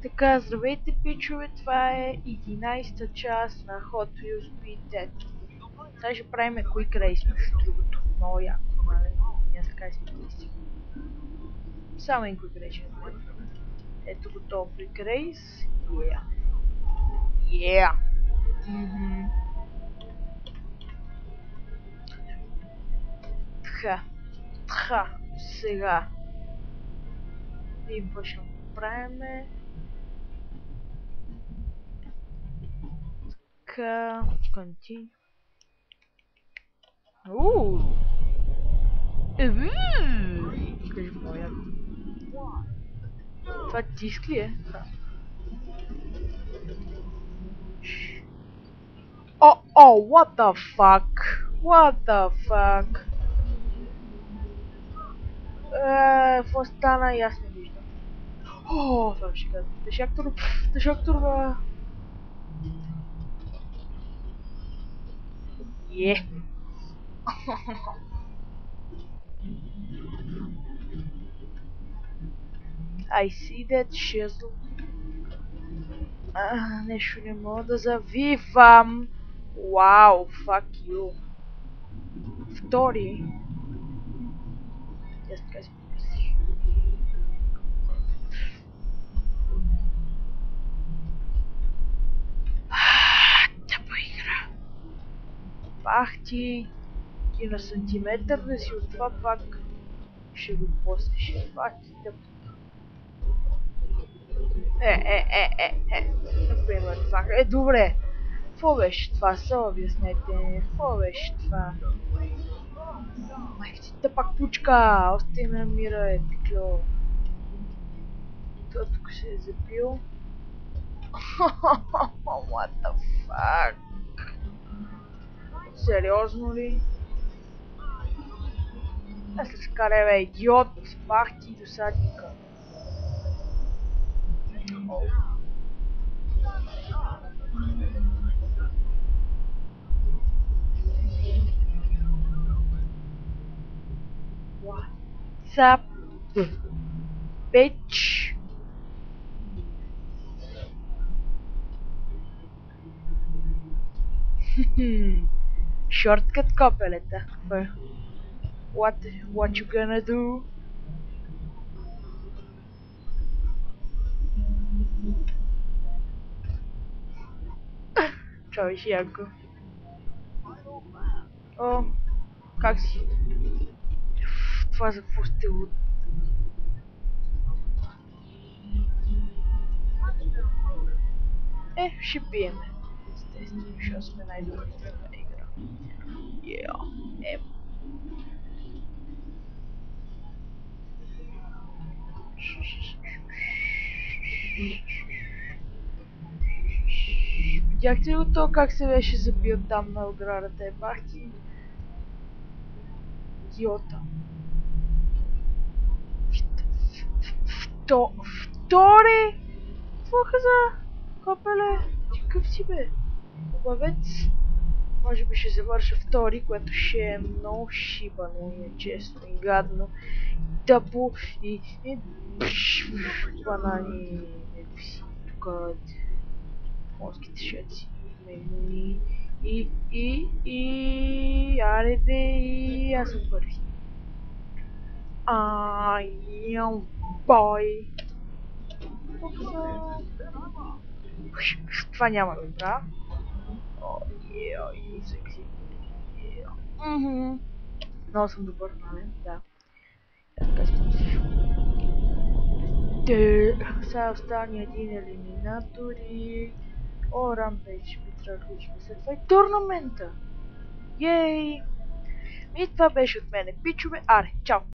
Така, здравейте пичове, това е 11-та част на Hot Wheels Speed Dead. Сега ще правим Quick Race, между другото. Много яко, нали? Аз така изпитали. Само един Quick Race ще направим. Ето готов Quick Race. Yeah. Yeah. Тха. Сега. Видим какво ще правим. Така. Continue. Кажи много яко. Това диск ли е? Oh, what the fuck? What the fuck? Какво стана и аз не виждам. О, това ще кажа. Дешактор, бе. Е. I see that shizzle. Нещо не мога да завивам. Вау, fuck you. Втори. Аз така си помислих. Тъпа игра. Бах ти на сантиметър да си от това пак ще го постиш. Бах ти тъпа. Например това. Добре. Какво беше това? Са обяснете. Какво беше това? Майка ти тъпак пучка. Остави ме мира, пикло. Той тук се е запил. What the fuck? Сериозно ли? Аз разкарай, бе, идиот! Бах ти досадника. What's up, bitch? Shortcut копелета. What you gonna do? Това беше яко. О, как си? Това за какво сте от... Ще биеме. Естествено, защото сме най-добрите в тази игра. Видяхте ли го то как се беше забил там на оградата? Бах ти идиота. Втори? Какво каза? Копеле? Ти къв си, бе? Хубавец. Може би ще завърша втори, което ще е много шибано и честно и гадно. И тъпо и... банани... някакви тук... морските шеци. Маймуни... аре бе, аз съм първи. Бой. Това няма да правя. Секси. Много съм добър, нали? Да. Така си мислиш. Сега остане един елиминатор и... О, Рампейдж ми трябва да включим след това и турнамента! Ей! И това беше от мене, пичове. Аре, чао!